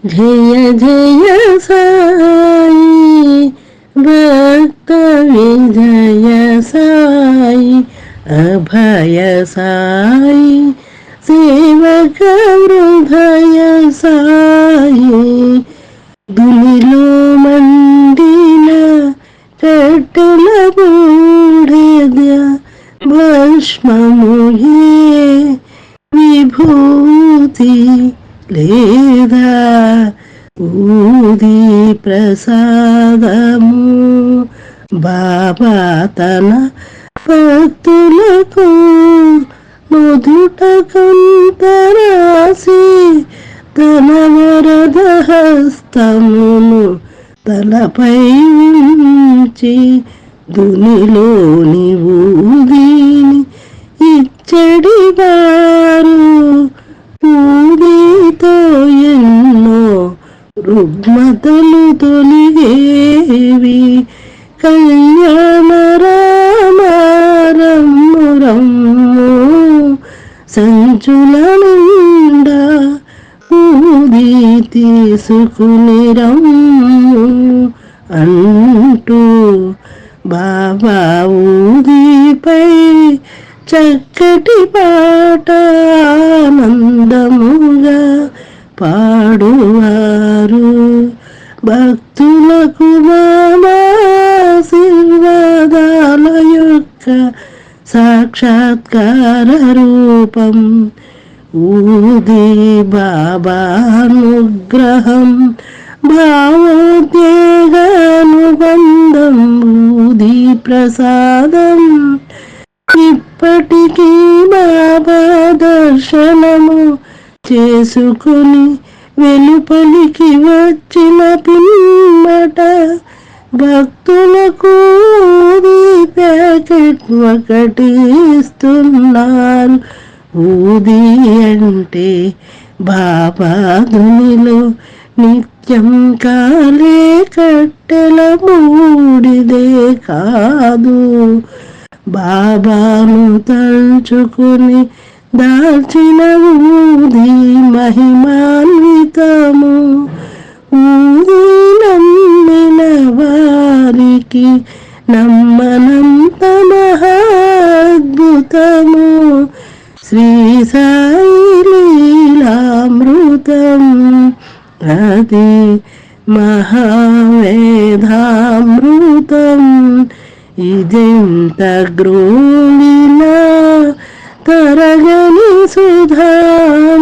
జయ జయ సాయి భక్త విజయ సాయి అభయ సాయి సేవక హృదయ సాయి దునిలో మండిన కట్టెల బూడిద భస్మముయే విభూతి లేదా ఊది ప్రసాదము బాబా తన భక్తులకు నుదుట కంతరాసి తన వరద హస్తమును తలపై ఉంచి దునిలోని ఊదిని ఇచ్చడి వారు ఊదితో ఎన్నో రుగ్మతలు తొలిగేవి కళ్యాణ రామ రమ్ము రమ్ము సంచుల నిండా ఊది తీసుకుని రమ్ము అంటూ బాబా ఊదిపై చక్కటి పాట ఆనందముగా పాడువారు భక్తులకు బాబా ఆశీర్వాదాల యొక్క సాక్షాత్కార రూపం ఊది బాబా అనుగ్రహం భావోద్వేగానుబంధం ఊది ప్రసాదం ఇప్పటికీ బాబా దర్శనము చేసుకుని వెలుపలికి వచ్చిన పిమ్మట భక్తులకు ఊది ప్యాకెట్ ఒకటి ఇస్తున్నారు. ఊది అంటే బాబా దునిలో నిత్యం కాలే కట్టెల బూడిదే కాదు. బాబాను తలుచుకుని దాల్చిన ఊది మహిమాన్వితము. ఊది నమ్మిన వారికి నమ్మనంత మహాద్భుతము. శ్రీ సాయి లీలామృతం అది మహావేదామృతం. ఇదెంత గ్రోలినా తరగని సుధామృతం.